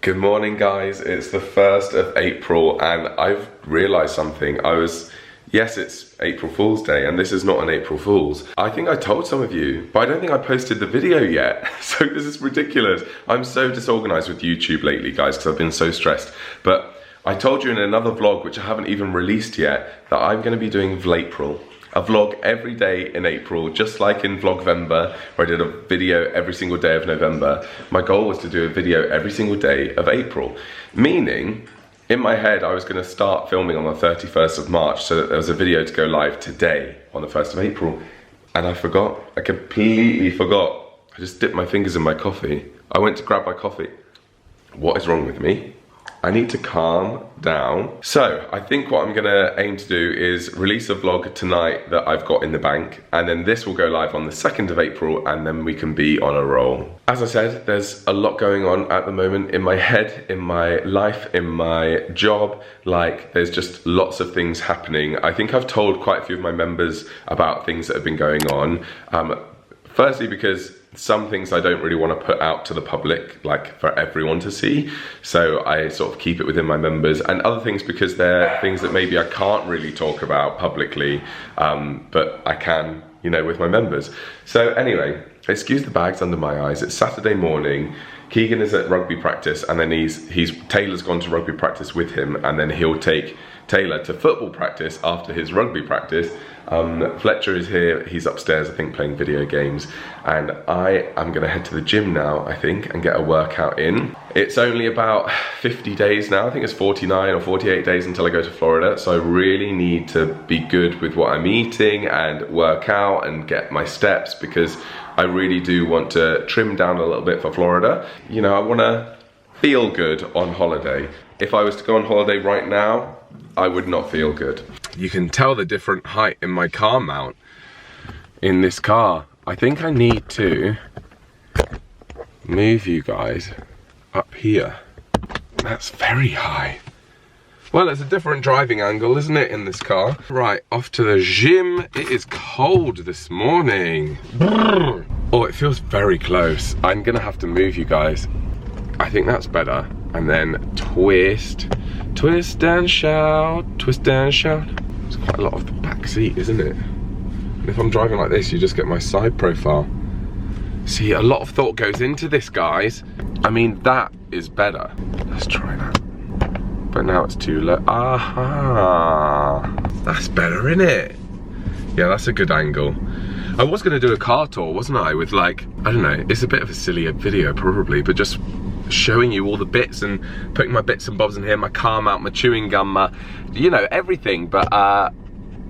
Good morning guys, it's the 1st of April and I've realised something. Yes, it's April Fool's Day and this is not an April Fool's. I think I told some of you, but I don't think I posted the video yet. So this is ridiculous. I'm so disorganised with YouTube lately guys because I've been so stressed. But I told you in another vlog, which I haven't even released yet, that I'm going to be doing Vlapril. A vlog every day in April, just like in Vlogvember, where I did a video every single day of November. My goal was to do a video every single day of April. Meaning, in my head, I was gonna start filming on the 31st of March so that there was a video to go live today on the 1st of April. And I forgot, I completely forgot. I just dipped my fingers in my coffee. I went to grab my coffee. What is wrong with me? I need to calm down. So I think what I'm gonna aim to do is release a vlog tonight that I've got in the bank, and then this will go live on the 2nd of April, and then we can be on a roll. As I said, there's a lot going on at the moment in my head, in my life, in my job. Like, there's just lots of things happening. I think I've told quite a few of my members about things that have been going on. Firstly, because some things I don't really want to put out to the public, like for everyone to see. So I sort of keep it within my members, and other things because they're things that maybe I can't really talk about publicly, but I can, you know, with my members. So anyway, excuse the bags under my eyes. It's Saturday morning. Keegan is at rugby practice, and then Tayla's gone to rugby practice with him, and then he'll take Tayla to football practice after his rugby practice. Fletcher is here, he's upstairs I think playing video games, and I am gonna head to the gym now I think and get a workout in. It's only about 50 days now, I think it's 49 or 48 days until I go to Florida, so I really need to be good with what I'm eating and work out and get my steps, because I really do want to trim down a little bit for Florida. You know, I wanna feel good on holiday. If I was to go on holiday right now, I would not feel good. You can tell the different height in my car mount in this car. I think I need to move you guys up here. That's very high. Well, it's a different driving angle, isn't it, in this car? Right, off to the gym. It is cold this morning. Oh, it feels very close. I'm gonna have to move you guys. I think that's better. And then twist, twist and shout, twist and shout. It's quite a lot of the back seat, isn't it? And if I'm driving like this, you just get my side profile. See, a lot of thought goes into this, guys. I mean, that is better. Let's try that. But now it's too low. Aha! That's better, isn't it? Yeah, that's a good angle. I was gonna do a car tour, wasn't I? With like, I don't know, it's a bit of a silly video probably, but just showing you all the bits and putting my bits and bobs in here, my car mount, my chewing gum, you know, everything. But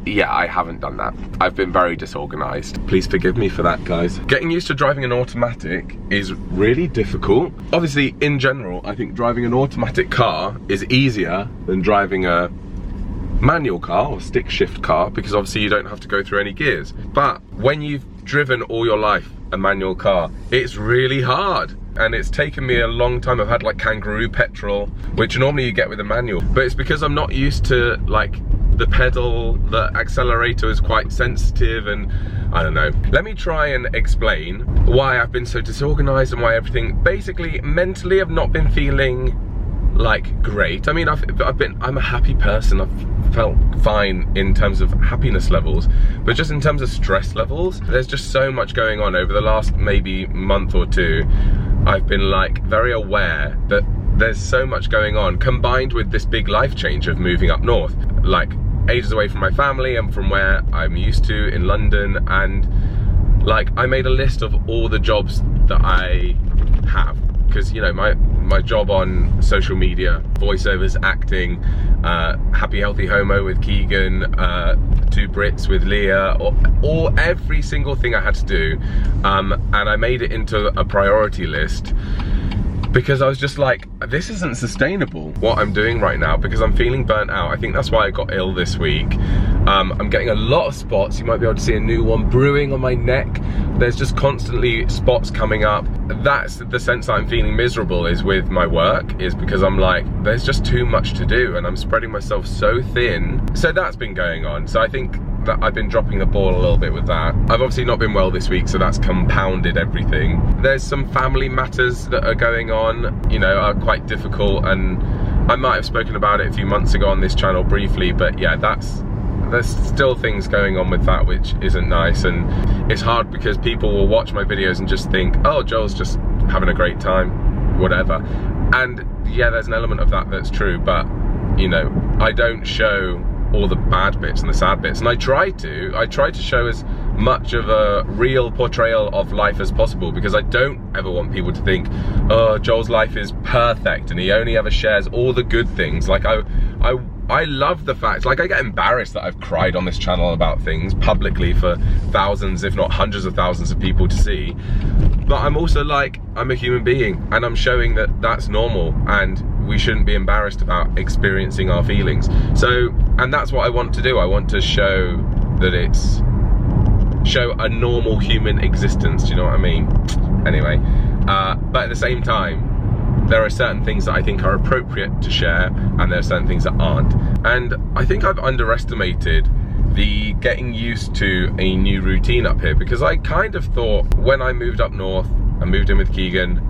yeah, I haven't done that. I've been very disorganized. Please forgive me for that, guys. Getting used to driving an automatic is really difficult. Obviously, in general, I think driving an automatic car is easier than driving a manual car or stick shift car, because obviously you don't have to go through any gears. But when you've driven all your life a manual car, it's really hard. And it's taken me a long time. I've had like kangaroo petrol, which normally you get with a manual, but it's because I'm not used to like the pedal, the accelerator is quite sensitive, and I don't know. Let me try and explain why I've been so disorganized and why everything, basically mentally I've not been feeling like great. I mean, I'm a happy person. I've felt fine in terms of happiness levels, but just in terms of stress levels, there's just so much going on over the last maybe month or two. I've been like very aware that there's so much going on, combined with this big life change of moving up north, like ages away from my family and from where I'm used to in London. And like, I made a list of all the jobs that I have, because you know, my job on social media, voiceovers, acting, Happy Healthy Homo with Keegan, 2 Brits with Leah, or every single thing I had to do, and I made it into a priority list, because I was just like, this isn't sustainable what I'm doing right now, because I'm feeling burnt out. I think that's why I got ill this week. I'm getting a lot of spots. You might be able to see a new one brewing on my neck. There's just constantly spots coming up. That's the sense that I'm feeling miserable is with my work, is because I'm like, there's just too much to do and I'm spreading myself so thin. So that's been going on. So I think that I've been dropping the ball a little bit with that. I've obviously not been well this week, so that's compounded everything. There's some family matters that are going on, you know, are quite difficult, and I might have spoken about it a few months ago on this channel briefly, but yeah, there's still things going on with that which isn't nice, and it's hard because people will watch my videos and just think, oh, Joel's just having a great time, whatever. And yeah, there's an element of that that's true, but you know, I don't show all the bad bits and the sad bits, and I try to show as much of a real portrayal of life as possible, because I don't ever want people to think, oh, Joel's life is perfect and he only ever shares all the good things. Like I love the fact, like I get embarrassed that I've cried on this channel about things publicly for thousands, if not hundreds of thousands of people to see. But I'm also like, I'm a human being and I'm showing that that's normal and we shouldn't be embarrassed about experiencing our feelings. So, and that's what I want to do. I want to show that show a normal human existence, do you know what I mean? Anyway, but at the same time, there are certain things that I think are appropriate to share and there are certain things that aren't. And I think I've underestimated the getting used to a new routine up here, because I kind of thought when I moved up north and moved in with Keegan,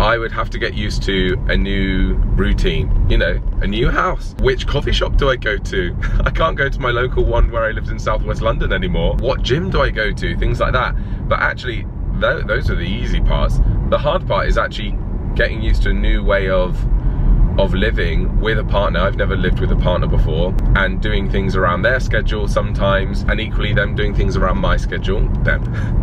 I would have to get used to a new routine, you know, a new house. Which coffee shop do I go to? I can't go to my local one where I lived in southwest London anymore. What gym do I go to? Things like that. But actually, those are the easy parts. The hard part is actually getting used to a new way of living with a partner. I've never lived with a partner before, and doing things around their schedule sometimes, and equally them doing things around my schedule.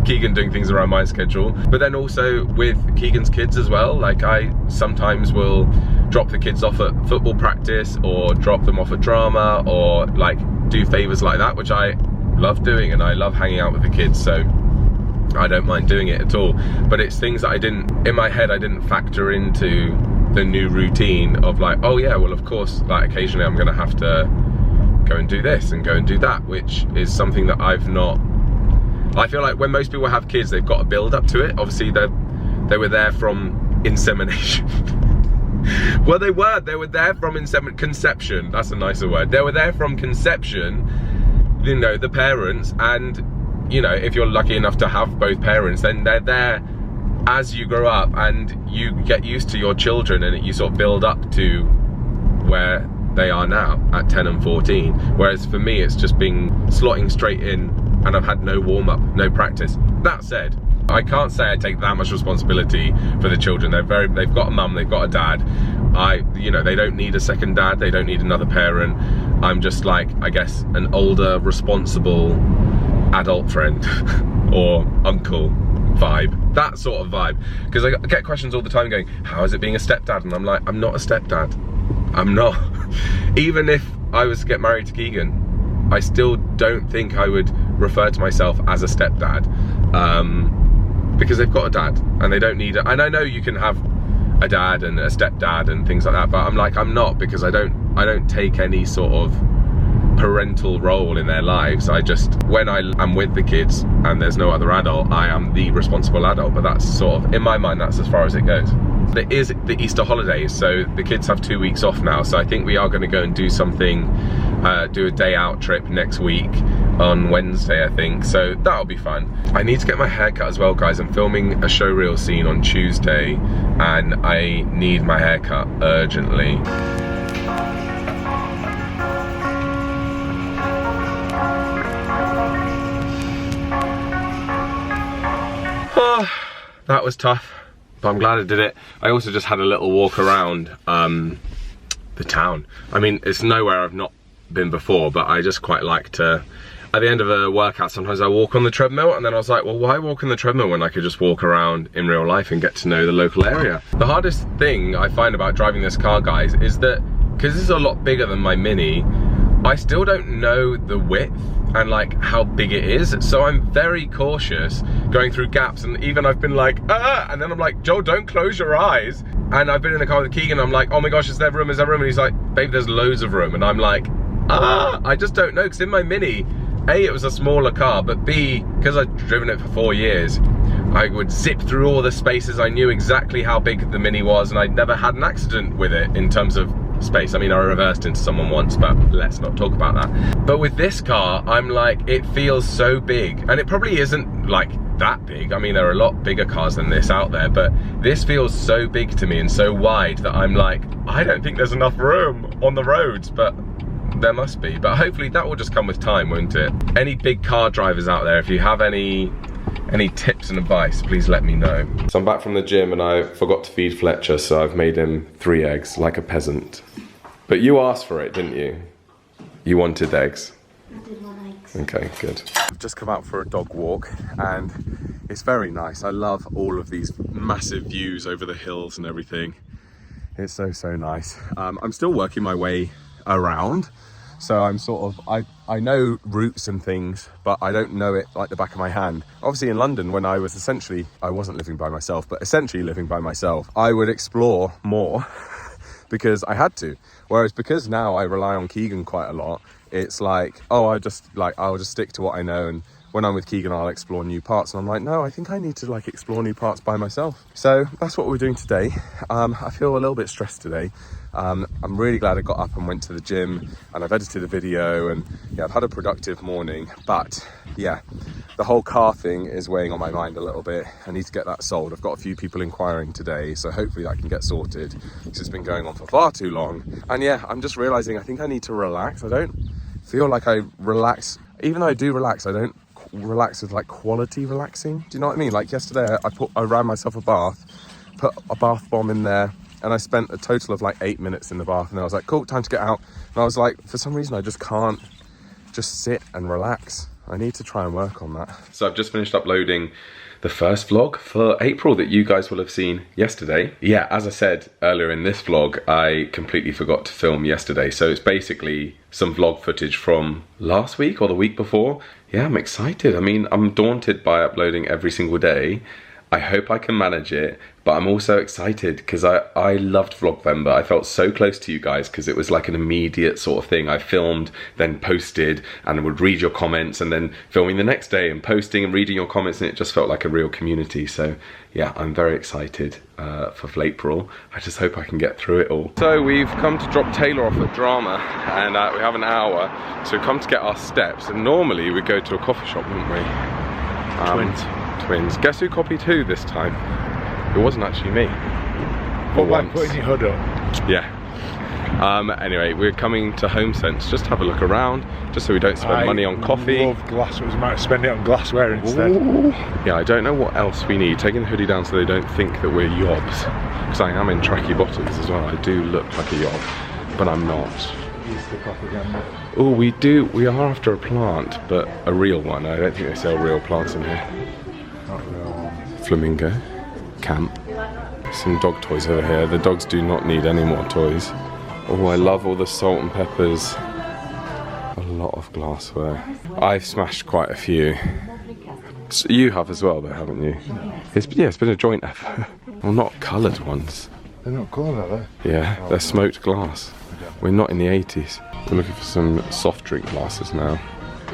Keegan doing things around my schedule, but then also with Keegan's kids as well. Like I sometimes will drop the kids off at football practice or drop them off at drama, or like do favors like that, which I love doing, and I love hanging out with the kids, so I don't mind doing it at all. But it's things that in my head I didn't factor into the new routine of like, oh yeah, well of course, like occasionally I'm gonna have to go and do this and go and do that, which is something that I feel like when most people have kids, they've got a build up to it. Obviously they were there from insemination. Well, they were there from conception, that's a nicer word. They were there from conception, you know, the parents, and you know, if you're lucky enough to have both parents, then they're there as you grow up and you get used to your children, and you sort of build up to where they are now at 10 and 14. Whereas for me, it's just been slotting straight in, and I've had no warm-up, no practice. That said, I can't say I take that much responsibility for the children. They've got a mum, they've got a dad. You know, they don't need a second dad, they don't need another parent. I'm just like, I guess, an older, responsible adult friend or uncle vibe, that sort of vibe. Because I get questions all the time going, how is it being a stepdad? And I'm like, I'm not a stepdad. I'm not. Even if I was to get married to Keegan, I still don't think I would refer to myself as a stepdad, because they've got a dad and they don't need it. And I know you can have a dad and a stepdad and things like that, but I'm like, I'm not, because I don't take any sort of parental role in their lives. I just, when I am with the kids and there's no other adult, I am the responsible adult. But that's sort of, in my mind, that's as far as it goes. There is the Easter holidays, so the kids have 2 weeks off now, so I think we are going to go and do something, do a day out trip next week on Wednesday, I think, so that'll be fun. I need to get my hair cut as well, guys. I'm filming a showreel scene on Tuesday and I need my hair cut urgently. That was tough, but I'm glad I did it. I also just had a little walk around the town. I mean, it's nowhere I've not been before, but I just quite like to, at the end of a workout, sometimes I walk on the treadmill, and then I was like, well, why walk on the treadmill when I could just walk around in real life and get to know the local area? The hardest thing I find about driving this car, guys, is that, because this is a lot bigger than my Mini, I still don't know the width and like how big it is, so I'm very cautious going through gaps, and even I've been like, and then I'm like, Joel, don't close your eyes. And I've been in the car with Keegan, I'm like, oh my gosh, is there room, and he's like, babe, there's loads of room, and I'm like, I just don't know, because in my Mini, A, it was a smaller car, but B, because I'd driven it for 4 years, I would zip through all the spaces. I knew exactly how big the Mini was, and I'd never had an accident with it in terms of space. I mean, I reversed into someone once, but let's not talk about that. But with this car, I'm like, it feels so big, and it probably isn't like that big. I mean, there are a lot bigger cars than this out there, but this feels so big to me and so wide that I'm like, I don't think there's enough room on the roads, but there must be. But hopefully that will just come with time, won't it? Any big car drivers out there, if you have any tips and advice, please let me know. So I'm back from the gym and I forgot to feed Fletcher, so I've made him 3 eggs like a peasant. But you asked for it, didn't you? You wanted eggs. I did want eggs. Okay, good. I've just come out for a dog walk and it's very nice. I love all of these massive views over the hills and everything. It's so nice. I'm still working my way around, so I'm sort of, I know routes and things, but I don't know it like the back of my hand. Obviously in London, when I was essentially, I wasn't living by myself, but essentially living by myself, I would explore more because I had to. Whereas because now I rely on Keegan quite a lot, it's like, oh, I'll just stick to what I know, and when I'm with Keegan, I'll explore new parts. And I'm like, no, I think I need to like explore new parts by myself. So that's what we're doing today. I feel a little bit stressed today. I'm really glad I got up and went to the gym, and I've edited a video, and yeah, I've had a productive morning. But yeah, the whole car thing is weighing on my mind a little bit. I need to get that sold. I've got a few people inquiring today, so hopefully that can get sorted, because it's been going on for far too long. And yeah, I'm just realizing I think I need to relax. I don't feel like I relax. Even though I do relax, I don't relax with like quality relaxing. Do you know what I mean? Like yesterday I ran myself a bath, put a bath bomb in there, and I spent a total of like 8 minutes in the bath, and I was like, cool, time to get out. And I was like, for some reason I just can't just sit and relax. I need to try and work on that. So I've just finished uploading the first vlog for April that you guys will have seen yesterday. Yeah, as I said earlier in this vlog, I completely forgot to film yesterday. So it's basically some vlog footage from last week or the week before. Yeah, I'm excited. I mean, I'm daunted by uploading every single day. I hope I can manage it, but I'm also excited because I loved Vlogvember. I felt so close to you guys because it was like an immediate sort of thing. I filmed, then posted, and I would read your comments, and then filming the next day and posting and reading your comments, and it just felt like a real community. So yeah, I'm very excited for Vlapril. I just hope I can get through it all. So we've come to drop Tayla off at Drama, and we have an hour, so we've come to get our steps, and normally we go to a coffee shop, wouldn't we? Twins. Guess who copied who this time? It wasn't actually me. But by putting your hood up. Yeah. Anyway, we're coming to HomeSense just to have a look around, just so we don't spend money on coffee. I love glassware. We might spend it on glassware instead. Ooh. Yeah, I don't know what else we need. Taking the hoodie down so they don't think that we're yobs, because I am in tracky bottoms as well. I do look like a yob, but I'm not. Oh, we are after a plant, but a real one. I don't think they sell real plants in here. Not real. Flamingo camp. Some dog toys over here. The dogs do not need any more toys. Oh, I love all the salt and peppers. A lot of glassware. I've smashed quite a few. So you have as well though, haven't you? It's been a joint effort. Well, not coloured ones. They're not coloured, are they? Yeah, they're smoked glass. We're not in the 80s. We're looking for some soft drink glasses now.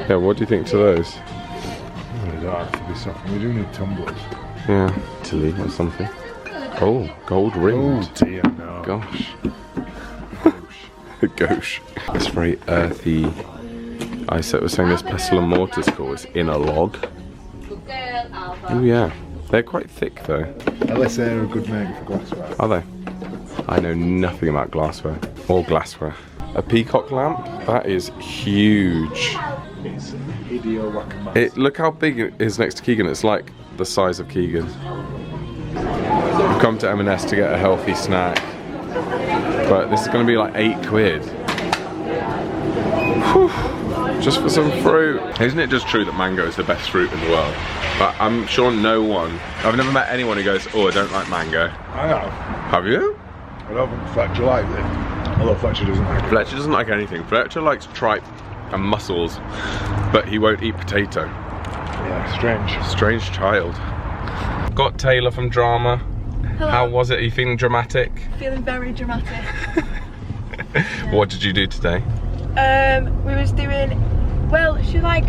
Yeah, what do you think to those? Oh, they don't have to be soft. We do need tumblers. Yeah, Italy or something. Oh, gold rimmed. Oh dear, no. Gosh. Gosh. It's very earthy. I was saying this pestle and mortar score is in a log. Oh yeah. They're quite thick though. Unless they're a good name for glassware. Are they? I know nothing about glassware or glassware. A peacock lamp? That is huge. It's idiot. Look how big it is next to Keegan. It's like the size of Keegan. We've come to M&S to get a healthy snack, but this is going to be like £8. Whew. Just for some fruit. Isn't it just true that mango is the best fruit in the world? But I'm sure I've never met anyone who goes, oh, I don't like mango. I have. Have you? I don't think Fletcher likes it. Although Fletcher doesn't like it. Fletcher doesn't like anything. Fletcher likes tripe and mussels, but he won't eat potato. Yeah, strange. Strange child. Got Tayla from Drama. Hello. How was it? Are you feeling dramatic? Feeling very dramatic. What did you do today? We was doing, well, she like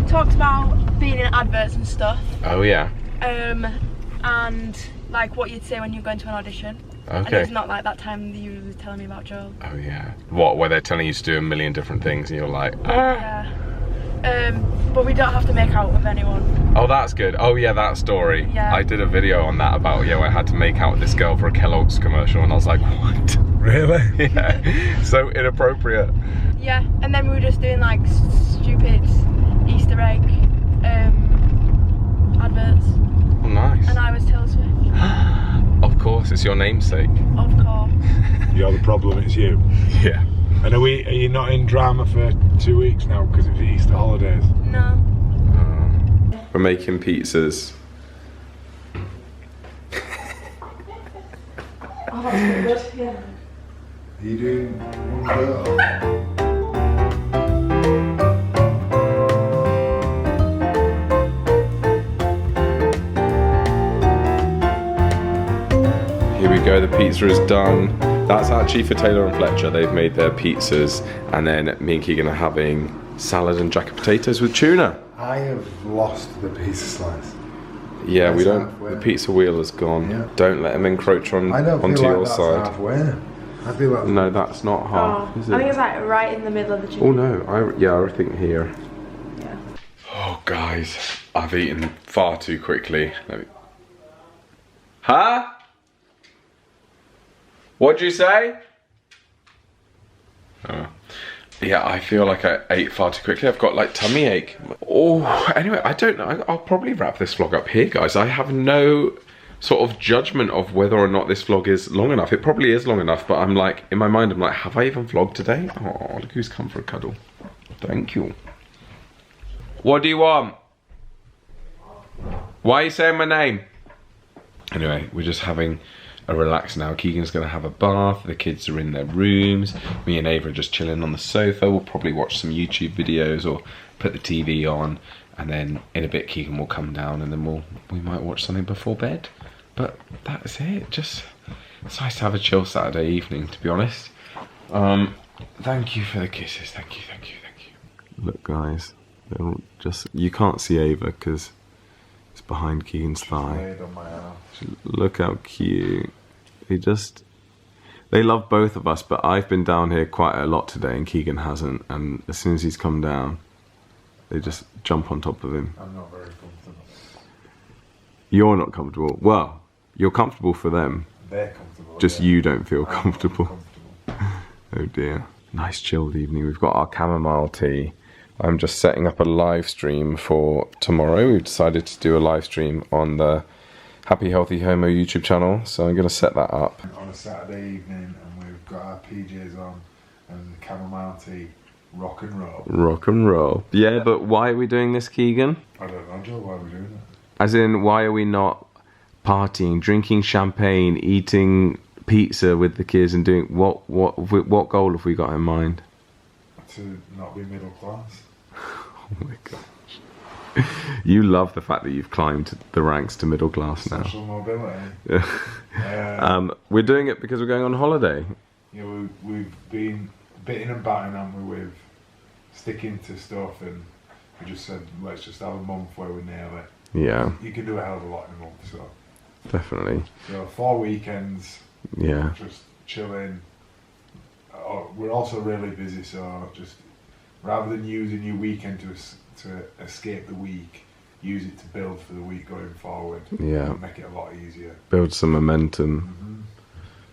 talked about being in adverts and stuff. Oh yeah. And like what you'd say when you're going to an audition. Okay. And it's not like that time that you were telling me about Joel. Oh yeah. What, where they're telling you to do a million different things and you're like, Yeah. But we don't have to make out with anyone. oh, that's good. Oh yeah, that story. Yeah. I did a video on that about, yeah, I had to make out with this girl for a Kellogg's commercial and I was like, what? Really? Yeah. So inappropriate. Yeah, and then we were just doing like stupid Easter egg adverts. Oh, nice. And I was Taylor Swift. Of course, it's your namesake. Of course. You're the problem, it's you. Yeah. And are you not in drama for 2 weeks now because of the Easter holidays? No. We're making pizzas. Oh, that's pretty good, yeah. Are you doing one girl? Here we go, the pizza is done. That's actually for Tayla and Fletcher. They've made their pizzas, and then me and Keegan are having salad and jacket potatoes with tuna. I have lost the pizza slice. Yeah, we That's don't. halfway. The pizza wheel is gone. Yeah. Don't let them encroach on I don't onto feel like your that's side. halfway. I feel like No, that's not half. Oh, Is I think it? it's like right in the middle of the chicken. Oh no, I think here. Yeah. Oh guys, I've eaten far too quickly. Huh? What'd you say? Oh. Yeah, I feel like I ate far too quickly. I've got like tummy ache. Oh, anyway, I don't know. I'll probably wrap this vlog up here, guys. I have no sort of judgment of whether or not this vlog is long enough. It probably is long enough, but I'm like, in my mind, I'm like, have I even vlogged today? Oh, look who's come for a cuddle. Thank you. What do you want? Why are you saying my name? Anyway, we're just having a relax now. Keegan's gonna have a bath, the kids are in their rooms, me and Ava are just chilling on the sofa. We'll probably watch some YouTube videos or put the TV on, and then in a bit Keegan will come down and then we might watch something before bed. But that's it. Just, it's nice to have a chill Saturday evening, to be honest. Thank you for the kisses. Thank you, thank you, thank you. Look guys, you can't see Ava because it's behind Keegan's thigh. on my arm. Look how cute. They love both of us, but I've been down here quite a lot today and Keegan hasn't, and as soon as he's come down, they just jump on top of him. I'm not very comfortable. You're not comfortable. Well, you're comfortable for them. They're comfortable. Just yeah. you don't feel I'm comfortable. comfortable. Oh dear. Nice chilled evening. We've got our chamomile tea. I'm just setting up a live stream for tomorrow. We've decided to do a live stream on the Happy Healthy Homo YouTube channel, so I'm going to set that up. On a Saturday evening, and we've got our PJs on and the chamomile tea, rock and roll. Rock and roll. Yeah, but why are we doing this, Keegan? I don't know, Joe, why are we doing it? As in, why are we not partying, drinking champagne, eating pizza with the kids and doing what goal have we got in mind? To not be middle class. Oh my gosh. You love the fact that you've climbed the ranks to middle class now. Social mobility. We're doing it because we're going on holiday. You know, we've been bitting and batting, haven't we, with sticking to stuff, and we just said, let's just have a month where we nail it. Yeah. You can do a hell of a lot in a month, so. Definitely. So 4 weekends, Yeah. just chilling. We're also really busy, so just rather than using your weekend to escape the week, use it to build for the week going forward. Yeah. Make it a lot easier. Build some momentum.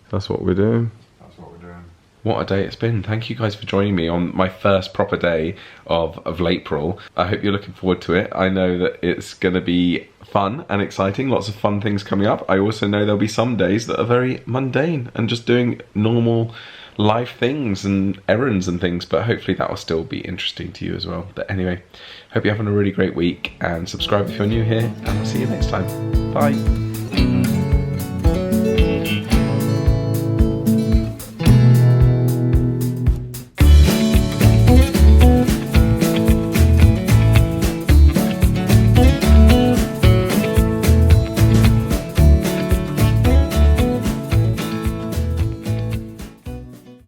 That's what we're doing. That's what we're doing. What a day it's been. Thank you guys for joining me on my first proper day of Vlapril. I hope you're looking forward to it. I know that it's going to be fun and exciting. Lots of fun things coming up. I also know there'll be some days that are very mundane and just doing normal life things and errands and things, but hopefully that will still be interesting to you as well. But anyway, hope you're having a really great week, and subscribe if you're new here, and I'll see you next time. Bye.